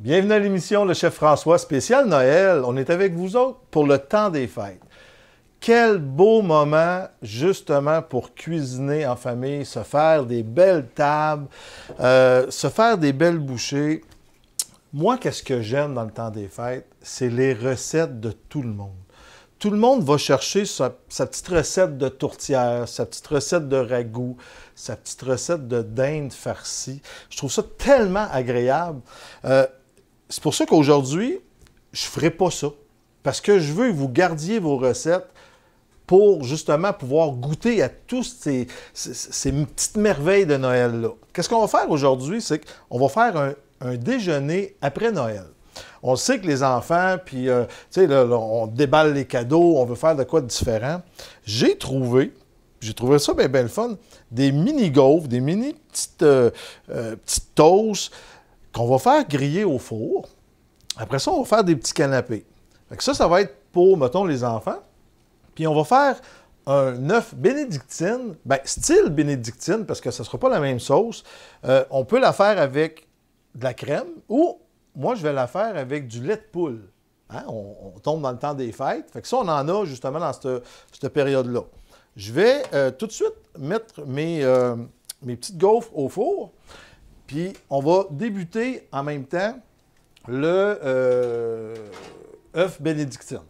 Bienvenue à l'émission Le Chef François, spécial Noël. On est avec vous autres pour le temps des fêtes. Quel beau moment, justement, pour cuisiner en famille, se faire des belles tables, se faire des belles bouchées. Moi, qu'est-ce que j'aime dans le temps des fêtes? C'est les recettes de tout le monde. Tout le monde va chercher sa petite recette de tourtière, sa petite recette de ragoût, sa petite recette de dinde farcie. Je trouve ça tellement agréable. C'est pour ça qu'aujourd'hui, je ne ferai pas ça. Parce que je veux que vous gardiez vos recettes pour justement pouvoir goûter à tous ces petites merveilles de Noël-là. Qu'est-ce qu'on va faire aujourd'hui? C'est qu'on va faire un déjeuner après Noël. On sait que les enfants, puis, tu sais, là, on déballe les cadeaux, on veut faire de quoi de différent. J'ai trouvé ça bien le fun, des mini-gaufres, des petites toasts qu'on va faire griller au four. Après ça, on va faire des petits canapés. Fait que ça va être pour, mettons, les enfants. Puis on va faire un œuf bénédictine, style bénédictine, parce que ça ne sera pas la même sauce. On peut la faire avec de la crème ou, moi, je vais la faire avec du lait de poule. Hein? On tombe dans le temps des fêtes. Fait que ça, on en a justement dans cette période-là. Je vais tout de suite mettre mes petites gaufres au four. Puis on va débuter en même temps le œuf bénédictine.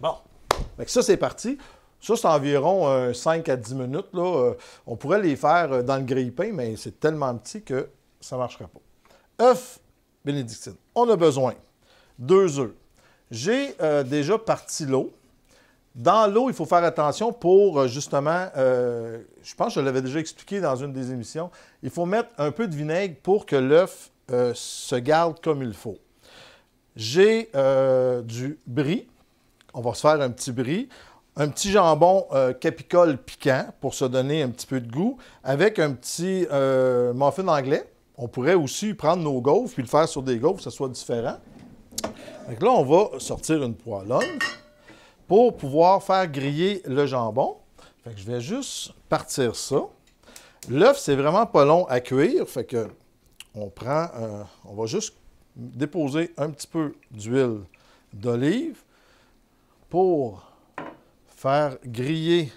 Bon, fait que ça, c'est parti. Ça, c'est environ 5 à 10 minutes. Là. On pourrait les faire dans le grille-pain, mais c'est tellement petit que ça ne marchera pas. Œuf bénédictine. On a besoin 2 œufs. J'ai déjà parti l'eau. Dans l'eau, il faut faire attention pour justement, je pense que je l'avais déjà expliqué dans une des émissions, il faut mettre un peu de vinaigre pour que l'œuf se garde comme il faut. J'ai du brie. On va se faire un petit brie. Un petit jambon capicole piquant pour se donner un petit peu de goût, avec un petit muffin anglais. On pourrait aussi prendre nos gaufres puis le faire sur des gaufres, que ce soit différent. Donc là, on va sortir une poêlonne pour pouvoir faire griller le jambon. Fait que je vais juste partir ça. L'œuf, c'est vraiment pas long à cuire. Fait que on va juste déposer un petit peu d'huile d'olive pour faire griller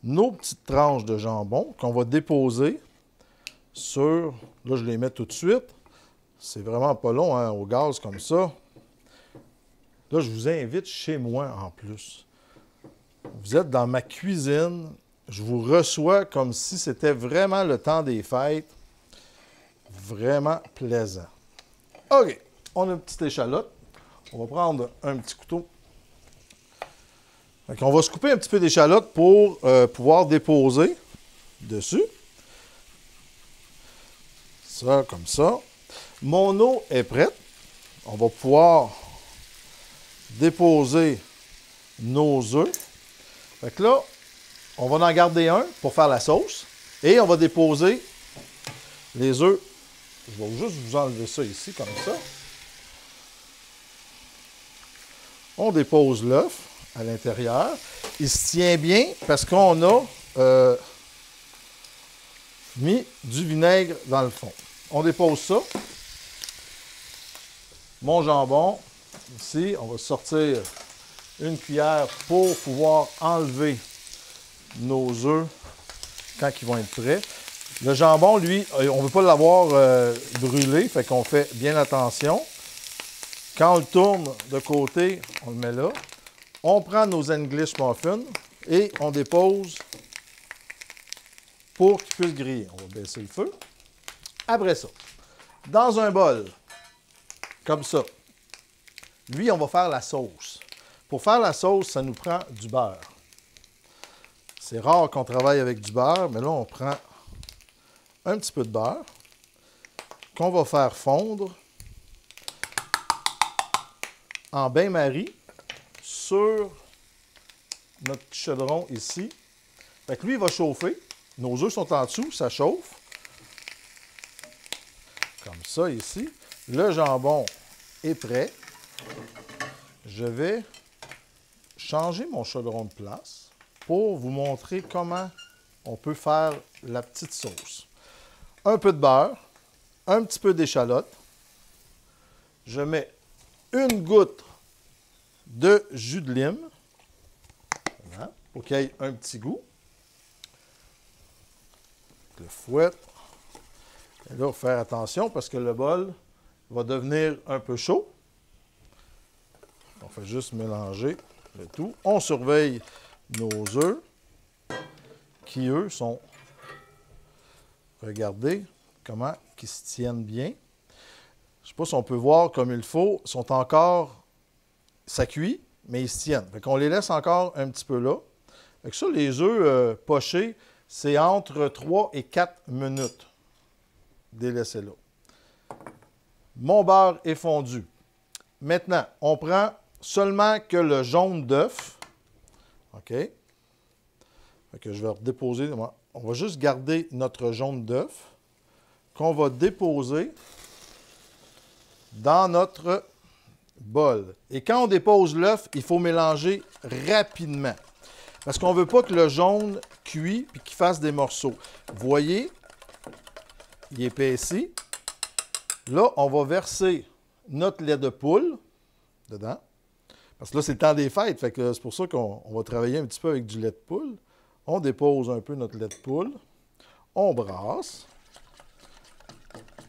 nos petites tranches de jambon qu'on va déposer sur... Là, je les mets tout de suite. C'est vraiment pas long, hein, au gaz comme ça. Là, je vous invite chez moi en plus. Vous êtes dans ma cuisine. Je vous reçois comme si c'était vraiment le temps des fêtes. Vraiment plaisant. OK. On a une petite échalote. On va prendre un petit couteau. On va se couper un petit peu d'échalote pour pouvoir déposer dessus. Ça, comme ça. Mon eau est prête. On va pouvoir déposer nos œufs. Fait que là, on va en garder un pour faire la sauce. Et on va déposer les œufs. Je vais juste vous enlever ça ici, comme ça. On dépose l'œuf à l'intérieur. Il se tient bien parce qu'on a mis du vinaigre dans le fond. On dépose ça. Mon jambon, ici, on va sortir une cuillère pour pouvoir enlever nos œufs quand ils vont être prêts. Le jambon, lui, on ne veut pas l'avoir brûlé, fait qu'on fait bien attention. Quand on le tourne de côté, on le met là. On prend nos English muffins et on dépose pour qu'ils puissent griller. On va baisser le feu. Après ça, dans un bol, comme ça, lui, on va faire la sauce. Pour faire la sauce, ça nous prend du beurre. C'est rare qu'on travaille avec du beurre, mais là, on prend un petit peu de beurre qu'on va faire fondre en bain-marie sur notre chaudron ici. Fait que lui, il va chauffer. Nos œufs sont en dessous, ça chauffe. Comme ça ici. Le jambon est prêt. Je vais changer mon chaudron de place pour vous montrer comment on peut faire la petite sauce. Un peu de beurre, un petit peu d'échalote, je mets une goutte de jus de lime, voilà, pour qu'il y ait un petit goût. Le fouette. Et là, il faut faire attention parce que le bol va devenir un peu chaud. On fait juste mélanger le tout. On surveille nos œufs qui, eux, sont... Regardez comment ils se tiennent bien. Je ne sais pas si on peut voir comme il faut. Ils sont encore... Ça cuit, mais ils se tiennent. Fait qu'on les laisse encore un petit peu là. Fait que ça, les œufs pochés, c'est entre 3 et 4 minutes. Délaissez là. Mon beurre est fondu. Maintenant, on prend seulement que le jaune d'œuf. OK? Fait que je vais redéposer. On va juste garder notre jaune d'œuf qu'on va déposer dans notre bol. Et quand on dépose l'œuf, il faut mélanger rapidement. Parce qu'on ne veut pas que le jaune cuit et qu'il fasse des morceaux. Vous voyez, il épaissit. Là, on va verser notre lait de poule dedans. Parce que là, c'est le temps des fêtes. Fait que c'est pour ça qu'on va travailler un petit peu avec du lait de poule. On dépose un peu notre lait de poule. On brasse.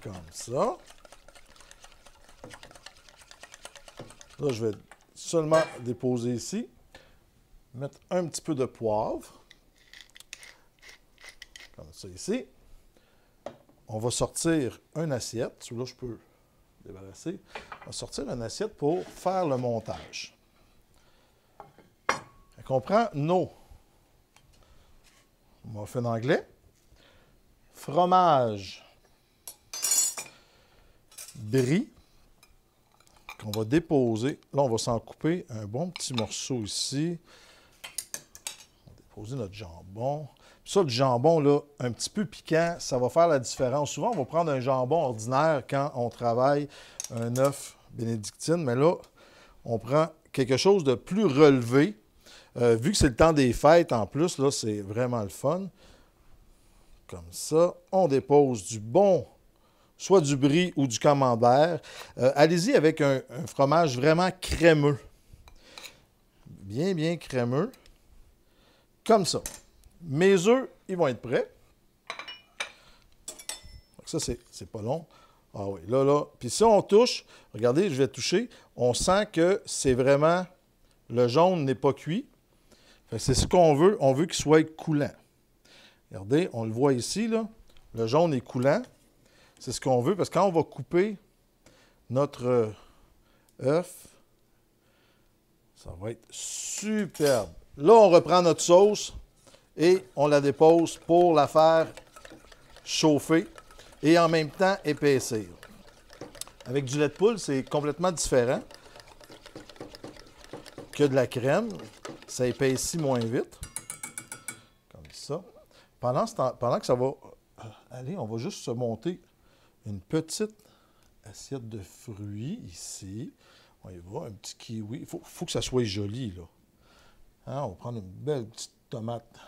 Comme ça. Là, je vais seulement déposer ici. Mettre un petit peu de poivre. Comme ça ici. On va sortir une assiette. Celui-là, je peux débarrasser. On va sortir une assiette pour faire le montage. On prend nos muffins anglais, fromage brie, qu'on va déposer. Là, on va s'en couper un bon petit morceau ici. On va déposer notre jambon. Ça, le jambon, là, un petit peu piquant, ça va faire la différence. Souvent, on va prendre un jambon ordinaire quand on travaille un œuf bénédictine, mais là, on prend quelque chose de plus relevé. Vu que c'est le temps des fêtes en plus, là, c'est vraiment le fun. Comme ça, on dépose du bon, soit du brie ou du camembert. Allez-y avec un fromage vraiment crémeux. Bien, bien crémeux. Comme ça. Mes œufs, ils vont être prêts. Ça, c'est pas long. Ah oui, là, là. Puis si on touche, regardez, je vais toucher, on sent que c'est vraiment, le jaune n'est pas cuit. C'est ce qu'on veut. On veut qu'il soit coulant. Regardez, on le voit ici, là. Le jaune est coulant. C'est ce qu'on veut, parce que quand on va couper notre œuf, ça va être superbe. Là, on reprend notre sauce et on la dépose pour la faire chauffer et en même temps épaissir. Avec du lait de poule, c'est complètement différent que de la crème. Ça épaissit moins vite. Comme ça. Pendant que ça va aller, on va juste se monter une petite assiette de fruits ici. On y va, un petit kiwi. Il faut que ça soit joli, là. Hein, on va prendre une belle petite tomate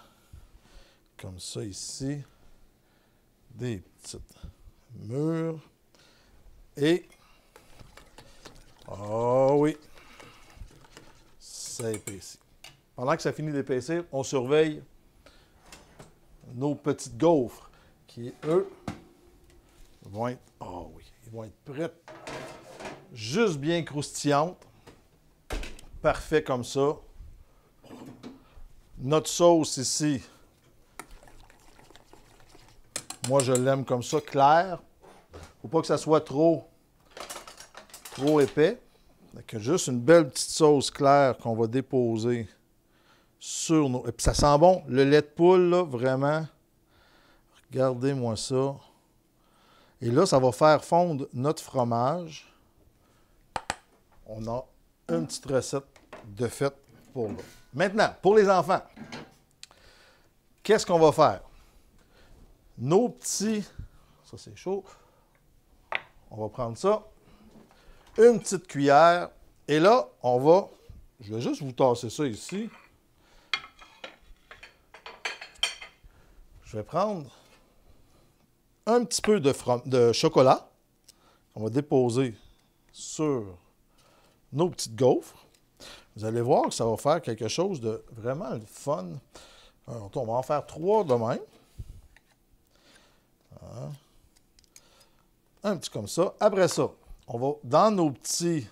comme ça ici. Des petites mûres. Et, oh oui, ça épaissit. Pendant que ça finit d'épaissir, on surveille nos petites gaufres qui, eux, vont être, oh oui, ils vont être prêts. Juste bien croustillantes. Parfait comme ça. Notre sauce ici, moi je l'aime comme ça, clair. Faut pas que ça soit trop épais. Donc, juste une belle petite sauce claire qu'on va déposer sur nos... Et puis ça sent bon. Le lait de poule, là, vraiment. Regardez-moi ça. Et là, ça va faire fondre notre fromage. On a une petite recette de fait pour là. Maintenant, pour les enfants, qu'est-ce qu'on va faire? Nos petits... Ça, c'est chaud. On va prendre ça. Une petite cuillère. Et là, on va... Je vais juste vous tasser ça ici. Je vais prendre un petit peu de chocolat. On va déposer sur nos petites gaufres. Vous allez voir que ça va faire quelque chose de vraiment le fun. Alors, on va en faire 3 de même. Voilà. Un petit comme ça. Après ça, on va, dans nos petits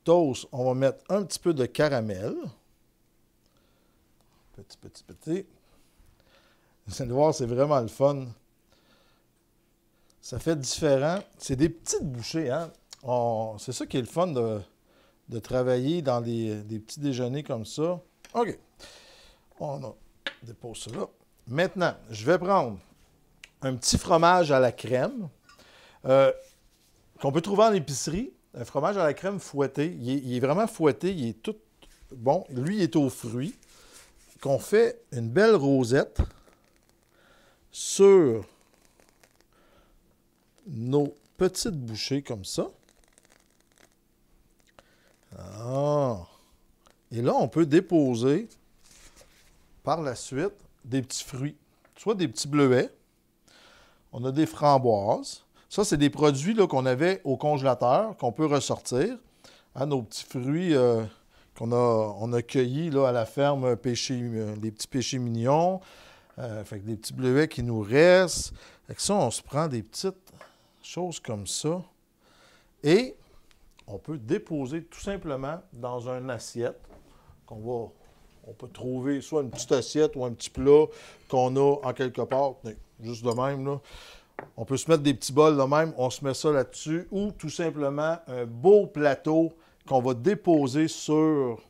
toasts, on va mettre un petit peu de caramel. Petit. Vous allez voir, c'est vraiment le fun. Ça fait différent. C'est des petites bouchées, hein? C'est ça qui est le fun de travailler dans des petits déjeuners comme ça. OK. On dépose ça là. Maintenant, je vais prendre un petit fromage à la crème qu'on peut trouver en épicerie. Un fromage à la crème fouetté. Il est vraiment fouetté. Il est tout bon. Lui, il est aux fruits. Qu'on fait une belle rosette sur nos petites bouchées comme ça. Ah. Et là, on peut déposer par la suite des petits fruits, soit des petits bleuets. On a des framboises. Ça, c'est des produits qu'on avait au congélateur, qu'on peut ressortir. Hein, nos petits fruits on a cueillis là, à la ferme, des petits péchés mignons. Fait que des petits bleuets qui nous restent. Avec ça, on se prend des petites choses comme ça. Et on peut déposer tout simplement dans une assiette on peut trouver soit une petite assiette ou un petit plat qu'on a en quelque part. Juste de même, là. On peut se mettre des petits bols de même, on se met ça là-dessus, ou tout simplement un beau plateau qu'on va déposer sur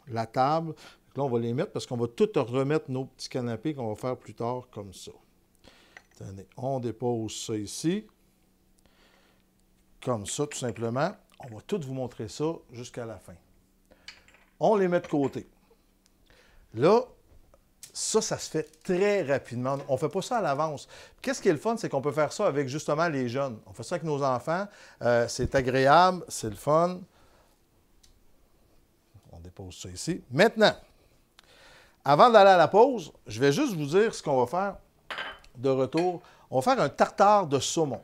la table. Là, on va les mettre parce qu'on va tout remettre nos petits canapés qu'on va faire plus tard comme ça. Attendez, on dépose ça ici. Comme ça, tout simplement. On va tout vous montrer ça jusqu'à la fin. On les met de côté. Là, ça se fait très rapidement. On ne fait pas ça à l'avance. Qu'est-ce qui est le fun, c'est qu'on peut faire ça avec justement les jeunes. On fait ça avec nos enfants. C'est agréable, c'est le fun. On dépose ça ici. Maintenant, avant d'aller à la pause, je vais juste vous dire ce qu'on va faire de retour. On va faire un tartare de saumon.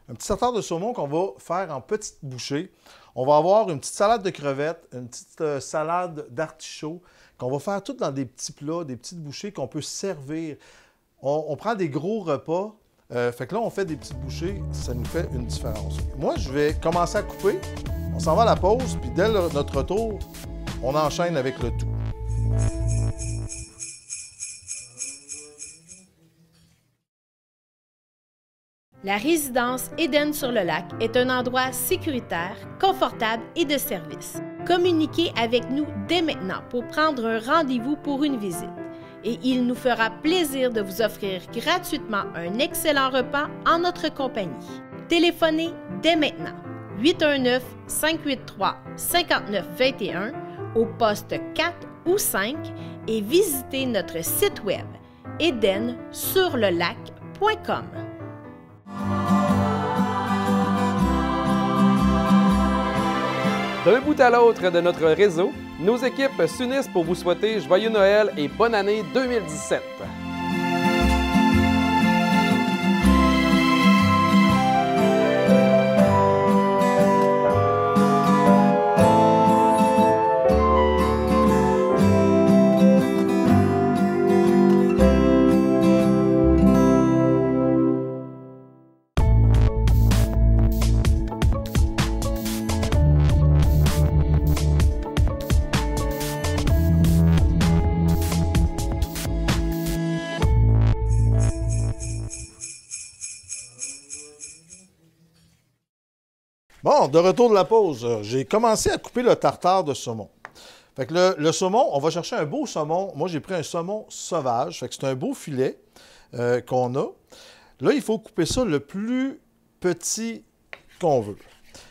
Un petit tartare de saumon qu'on va faire en petites bouchées. On va avoir une petite salade de crevettes, une petite salade d'artichaut, qu'on va faire tout dans des petits plats, des petites bouchées qu'on peut servir. On prend des gros repas, fait que là, on fait des petites bouchées, ça nous fait une différence. Moi, je vais commencer à couper, on s'en va à la pause, puis dès notre retour, on enchaîne avec le tout. La résidence Éden-sur-le-Lac est un endroit sécuritaire, confortable et de service. Communiquez avec nous dès maintenant pour prendre un rendez-vous pour une visite. Et il nous fera plaisir de vous offrir gratuitement un excellent repas en notre compagnie. Téléphonez dès maintenant 819-583-5921 au poste 4 ou 5 et visitez notre site web edensurlelac.com. D'un bout à l'autre de notre réseau, nos équipes s'unissent pour vous souhaiter joyeux Noël et bonne année 2017. Bon, de retour de la pause, j'ai commencé à couper le tartare de saumon. Fait que le saumon, on va chercher un beau saumon. Moi, j'ai pris un saumon sauvage. Fait que c'est un beau filet qu'on a. Là, il faut couper ça le plus petit qu'on veut.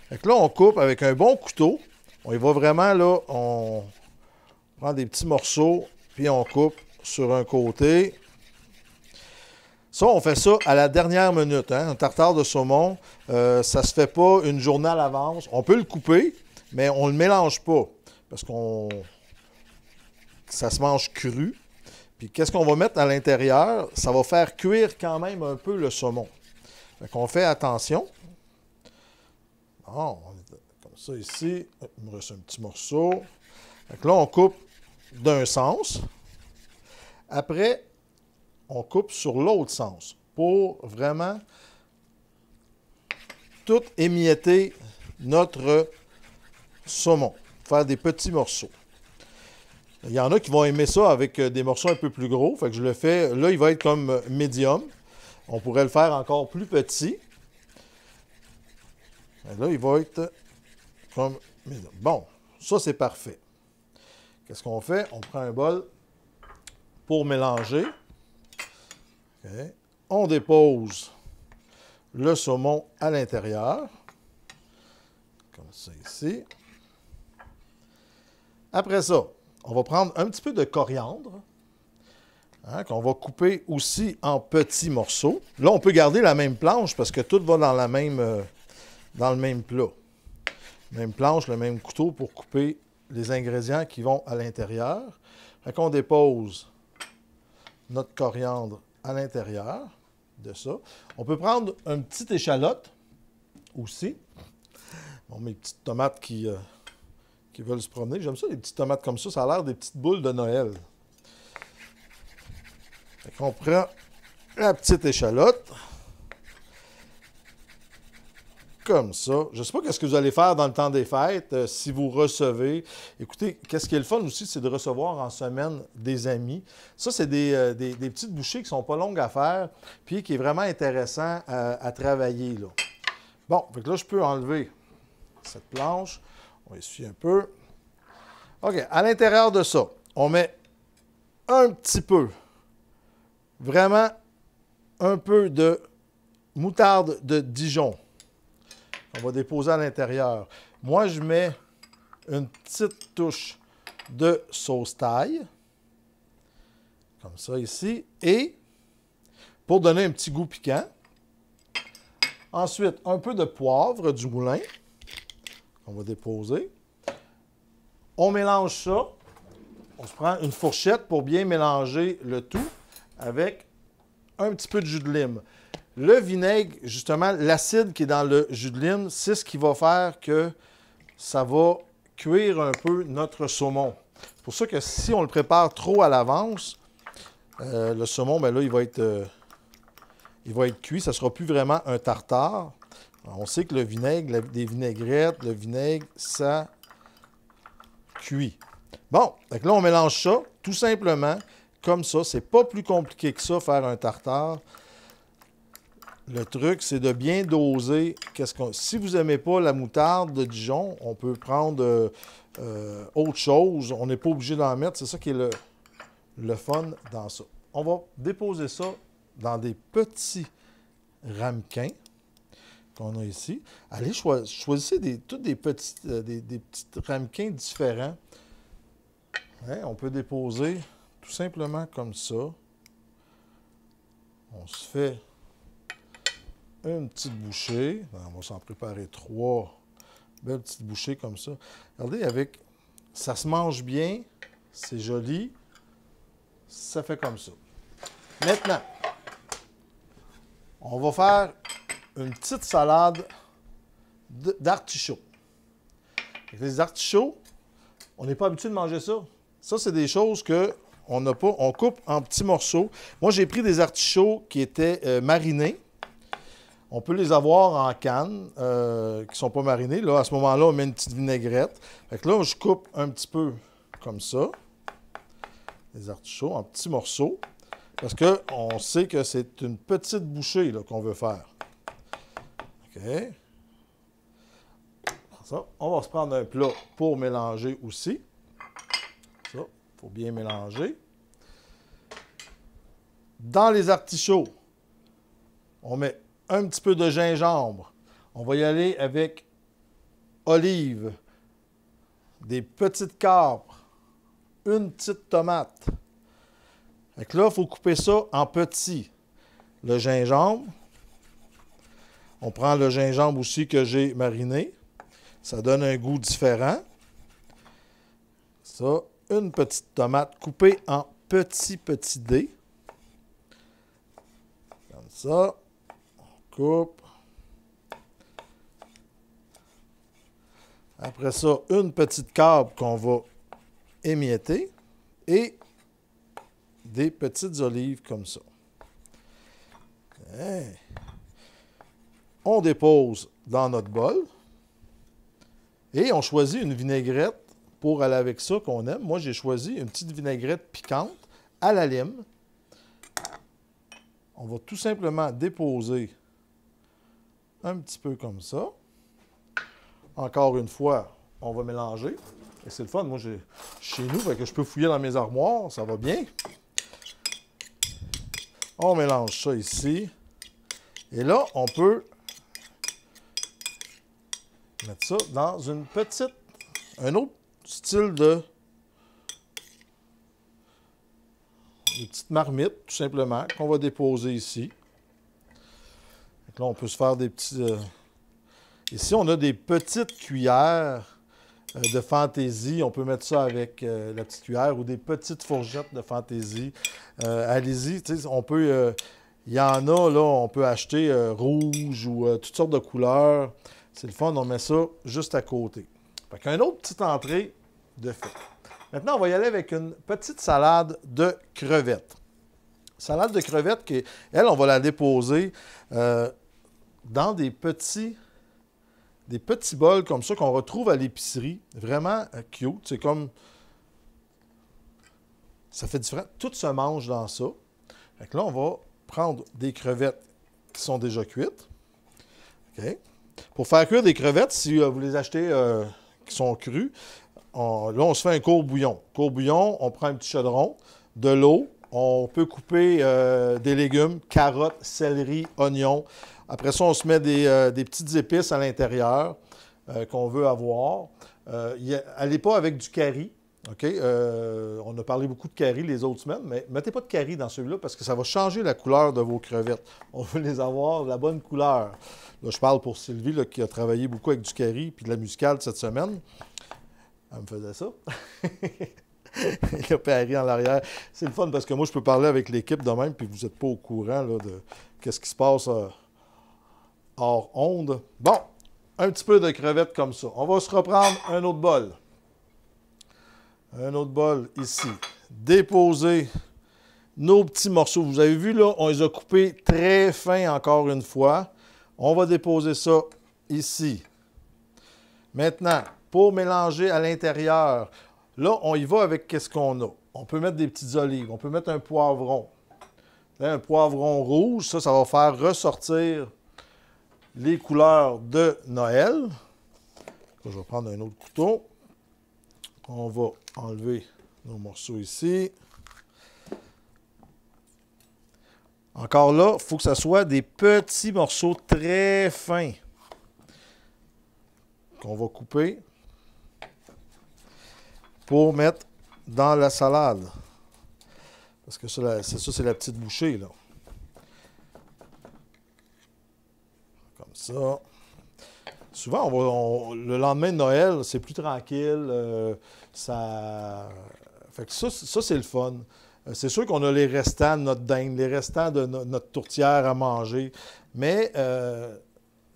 Fait que là, on coupe avec un bon couteau. On y va vraiment, là, on prend des petits morceaux, puis on coupe sur un côté. Ça, on fait ça à la dernière minute. Hein? Un tartare de saumon, ça ne se fait pas une journée à l'avance. On peut le couper, mais on ne le mélange pas parce que ça se mange cru. Puis qu'est-ce qu'on va mettre à l'intérieur? Ça va faire cuire quand même un peu le saumon. Fait qu'on fait attention. Bon, on est comme ça ici. Il me reste un petit morceau. Donc là, on coupe d'un sens. Après, on coupe sur l'autre sens pour vraiment tout émietter notre saumon. Faire des petits morceaux. Il y en a qui vont aimer ça avec des morceaux un peu plus gros. Fait que je le fais. Là, il va être comme médium. On pourrait le faire encore plus petit. Et là, il va être comme médium. Bon, ça, c'est parfait. Qu'est-ce qu'on fait? On prend un bol pour mélanger. Okay. On dépose le saumon à l'intérieur. Comme ça ici. Après ça, on va prendre un petit peu de coriandre, hein, qu'on va couper aussi en petits morceaux. Là, on peut garder la même planche parce que tout va dans le même plat. Même planche, le même couteau pour couper les ingrédients qui vont à l'intérieur. Fait qu'on dépose notre coriandre à l'intérieur de ça. On peut prendre une petite échalote aussi. Bon, mes petites tomates qui veulent se promener. J'aime ça, les petites tomates comme ça. Ça a l'air des petites boules de Noël. Fait qu'on prend la petite échalote. Comme ça. Je ne sais pas ce que vous allez faire dans le temps des fêtes, si vous recevez. Écoutez, qu'est-ce qui est le fun aussi, c'est de recevoir en semaine des amis. Ça, c'est des petites bouchées qui ne sont pas longues à faire, puis qui est vraiment intéressant à travailler, là. Bon, fait que là, je peux enlever cette planche. On va essuyer un peu. OK, à l'intérieur de ça, on met un petit peu, vraiment un peu de moutarde de Dijon. On va déposer à l'intérieur. Moi, je mets une petite touche de sauce thaï, comme ça ici, et pour donner un petit goût piquant. Ensuite, un peu de poivre du moulin. On va déposer. On mélange ça. On se prend une fourchette pour bien mélanger le tout avec un petit peu de jus de lime. Le vinaigre, justement, l'acide qui est dans le jus de lime, c'est ce qui va faire que ça va cuire un peu notre saumon. C'est pour ça que si on le prépare trop à l'avance, le saumon, bien là, il va être cuit. Ça ne sera plus vraiment un tartare. Alors, on sait que le vinaigre, des vinaigrettes, le vinaigre, ça cuit. Bon, donc là, on mélange ça tout simplement comme ça. C'est pas plus compliqué que ça, faire un tartare. Le truc, c'est de bien doser. Si vous n'aimez pas la moutarde de Dijon, on peut prendre autre chose. On n'est pas obligé d'en mettre. C'est ça qui est le fun dans ça. On va déposer ça dans des petits ramequins qu'on a ici. Allez, choisissez tous des petits ramequins différents. Ouais, on peut déposer tout simplement comme ça. On se fait une petite bouchée. On va s'en préparer 3 belles petites bouchées comme ça. Regardez, ça se mange bien, c'est joli, ça fait comme ça. Maintenant, on va faire une petite salade d'artichauts. Les artichauts, on n'est pas habitué de manger ça. Ça, c'est des choses qu'on n'a pas. On coupe en petits morceaux. Moi, j'ai pris des artichauts qui étaient marinés. On peut les avoir en canne, qui ne sont pas marinés. Là, à ce moment-là, on met une petite vinaigrette. Fait que là, je coupe un petit peu comme ça, les artichauts en petits morceaux, parce qu'on sait que c'est une petite bouchée qu'on veut faire. OK. Ça, on va se prendre un plat pour mélanger aussi. Ça, il faut bien mélanger. Dans les artichauts, on met un petit peu de gingembre. On va y aller avec olive, des petites capres, une petite tomate. Fait que là, il faut couper ça en petits. Le gingembre. On prend le gingembre aussi que j'ai mariné. Ça donne un goût différent. Ça, une petite tomate coupée en petits dés. Comme ça. On coupe. Après ça, une petite câble qu'on va émietter et des petites olives comme ça. Hey. On dépose dans notre bol et on choisit une vinaigrette pour aller avec ça qu'on aime. Moi, j'ai choisi une petite vinaigrette piquante à la lime. On va tout simplement déposer un petit peu comme ça. Encore une fois, on va mélanger. Et c'est le fun. Moi, j'ai chez nous, fait que je peux fouiller dans mes armoires. Ça va bien. On mélange ça ici. Et là, on peut mettre ça dans un autre style de petite marmite, tout simplement, qu'on va déposer ici. Donc là, on peut se faire des petits... Ici, on a des petites cuillères de fantaisie. On peut mettre ça avec la petite cuillère ou des petites fourchettes de fantaisie. Allez-y, on peut... Il y en a, là, on peut acheter rouge ou toutes sortes de couleurs. C'est le fun, on met ça juste à côté. Fait qu'une autre petite entrée de fait. Maintenant, on va y aller avec une petite salade de crevettes. Salade de crevettes, elle, on va la déposer dans des petits bols comme ça qu'on retrouve à l'épicerie. Vraiment cute. C'est comme... Ça fait différent. Tout se mange dans ça. Fait que là, on va prendre des crevettes qui sont déjà cuites. OK. Pour faire cuire des crevettes, si vous les achetez qui sont crues, là, on se fait un court bouillon. Court bouillon, on prend un petit chaudron, de l'eau, on peut couper des légumes, carottes, céleri, oignons. Après ça, on se met des petites épices à l'intérieur qu'on veut avoir. Allez pas avec du curry. OK? On a parlé beaucoup de curry les autres semaines, mais mettez pas de curry dans celui-là parce que ça va changer la couleur de vos crevettes. On veut les avoir de la bonne couleur. Là, je parle pour Sylvie là, qui a travaillé beaucoup avec du curry et de la muscade cette semaine. Elle me faisait ça. Il y a Paris en arrière. C'est le fun parce que moi, je peux parler avec l'équipe de même puis vous n'êtes pas au courant là, de qu'est-ce qui se passe hors onde. Bon, un petit peu de crevettes comme ça. On va se reprendre un autre bol. Un autre bol ici. Déposer nos petits morceaux. Vous avez vu, là, on les a coupés très fins encore une fois. On va déposer ça ici. Maintenant, pour mélanger à l'intérieur, là, on y va avec qu'est-ce qu'on a. On peut mettre des petites olives. On peut mettre un poivron. Là, un poivron rouge, ça va faire ressortir les couleurs de Noël. Là, je vais prendre un autre couteau. On va enlever nos morceaux ici. Encore là, il faut que ce soit des petits morceaux très fins qu'on va couper pour mettre dans la salade. Parce que ça, c'est la petite bouchée, là. Comme ça. Souvent, le lendemain de Noël, c'est plus tranquille. Fait que ça c'est le fun. C'est sûr qu'on a les restants de notre dinde, les restants de notre tourtière à manger. Mais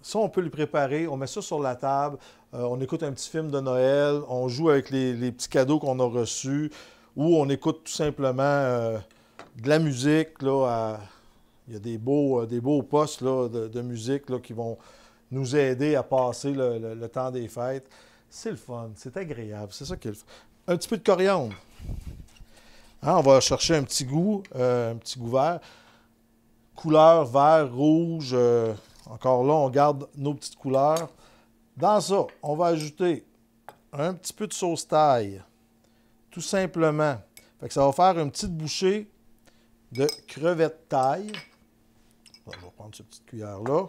ça, on peut le préparer. On met ça sur la table. On écoute un petit film de Noël. On joue avec les petits cadeaux qu'on a reçus. Ou on écoute tout simplement de la musique. Là, il y a des beaux postes là, de musique là, qui vont nous aider à passer le temps des fêtes. C'est le fun, c'est agréable, c'est ça qui est le fun. Un petit peu de coriandre. Hein, on va chercher un petit goût vert. Couleur vert, rouge. Encore là, on garde nos petites couleurs. Dans ça, on va ajouter un petit peu de sauce thaï. Tout simplement. Fait que ça va faire une petite bouchée de crevettes thaï. Je vais prendre cette petite cuillère-là.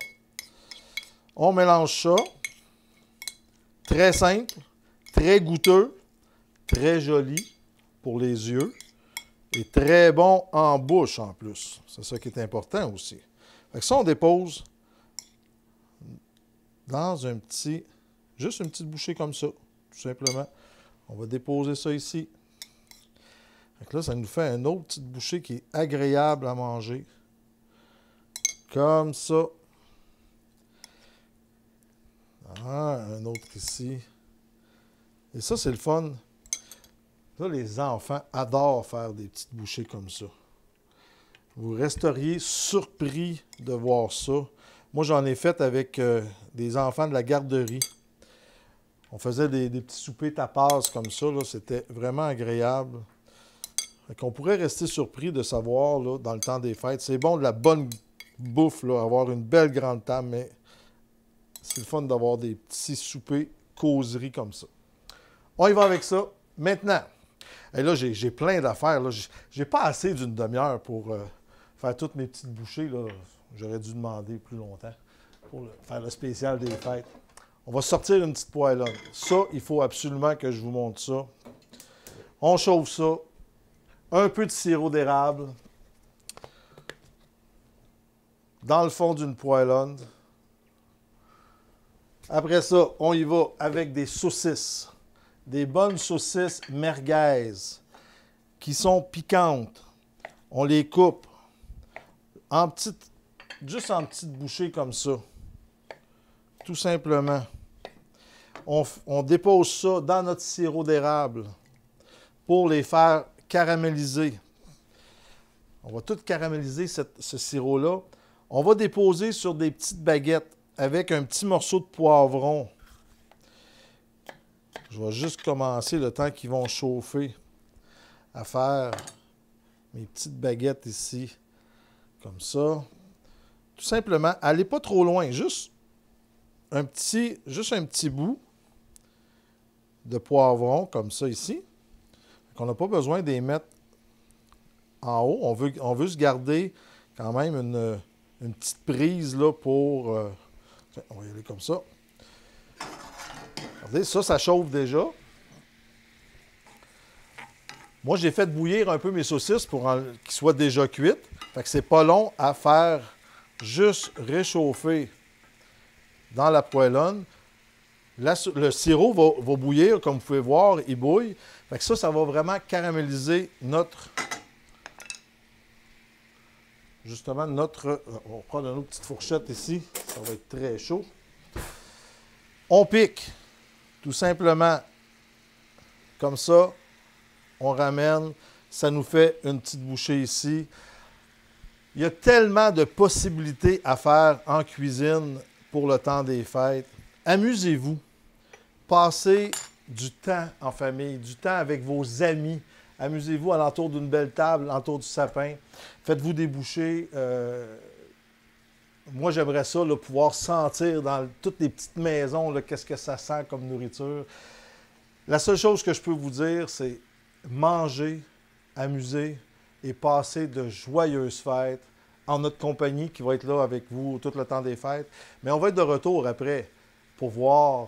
On mélange ça. Très simple, très goûteux, très joli pour les yeux et très bon en bouche en plus. C'est ça qui est important aussi. Fait que ça, on dépose dans juste une petite bouchée comme ça, tout simplement. On va déposer ça ici. Fait que là, ça nous fait une autre petite bouchée qui est agréable à manger. Comme ça. Ah, un autre ici. Et ça, c'est le fun. Là, les enfants adorent faire des petites bouchées comme ça. Vous resteriez surpris de voir ça. Moi, j'en ai fait avec des enfants de la garderie. On faisait des petits soupers tapas comme ça. C'était vraiment agréable. On pourrait rester surpris de savoir, là, dans le temps des fêtes, c'est bon de la bonne bouffe, là, avoir une belle grande table, mais c'est le fun d'avoir des petits soupers causeries comme ça. On y va avec ça. Maintenant, et là, j'ai plein d'affaires. J'ai pas assez d'une demi-heure pour faire toutes mes petites bouchées. J'aurais dû demander plus longtemps pour faire le spécial des fêtes. On va sortir une petite poêlonne. Ça, il faut absolument que je vous montre ça. On chauffe ça. Un peu de sirop d'érable dans le fond d'une poêlonne. Après ça, on y va avec des saucisses. Des bonnes saucisses merguez qui sont piquantes. On les coupe juste en petites bouchées comme ça. Tout simplement. On dépose ça dans notre sirop d'érable pour les faire caraméliser. On va tout caraméliser ce sirop-là. On va déposer sur des petites baguettes avec un petit morceau de poivron. Je vais juste commencer le temps qu'ils vont chauffer à faire mes petites baguettes ici, comme ça. Tout simplement, allez pas trop loin, juste un petit bout de poivron, comme ça ici. On n'a pas besoin de les mettre en haut. On veut se garder quand même une petite prise là, pour... on va y aller comme ça. Regardez, ça chauffe déjà. Moi, j'ai fait bouillir un peu mes saucisses pour qu'ils soient déjà cuites. Fait que c'est pas long à faire, juste réchauffer dans la poêlonne. Le sirop va bouillir, comme vous pouvez voir, il bouille. Fait que ça va vraiment caraméliser justement notre... On va prendre une autre petite fourchette ici. Ça va être très chaud. On pique, tout simplement, comme ça. On ramène. Ça nous fait une petite bouchée ici. Il y a tellement de possibilités à faire en cuisine pour le temps des fêtes. Amusez-vous. Passez du temps en famille, du temps avec vos amis. Amusez-vous alentour d'une belle table, alentour du sapin. Faites-vous des bouchées. Moi, j'aimerais ça, là, pouvoir sentir dans toutes les petites maisons qu'est-ce que ça sent comme nourriture. La seule chose que je peux vous dire, c'est manger, amuser et passer de joyeuses fêtes en notre compagnie qui va être là avec vous tout le temps des fêtes. Mais on va être de retour après pour voir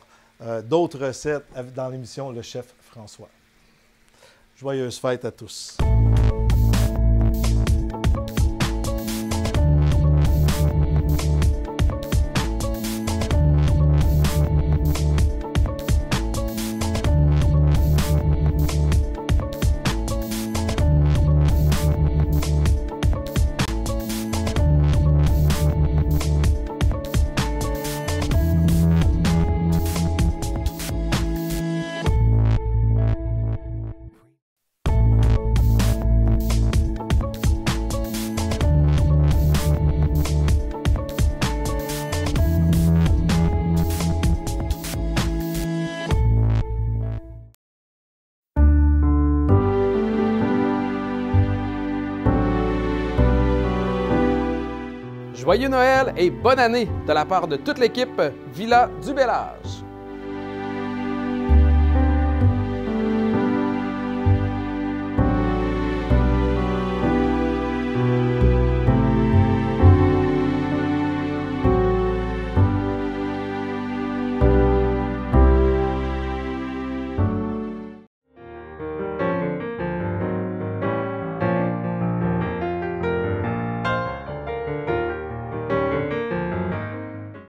d'autres recettes dans l'émission Le Chef François. Joyeuses fêtes à tous! Joyeux Noël et bonne année de la part de toute l'équipe Villa du Bel Âge.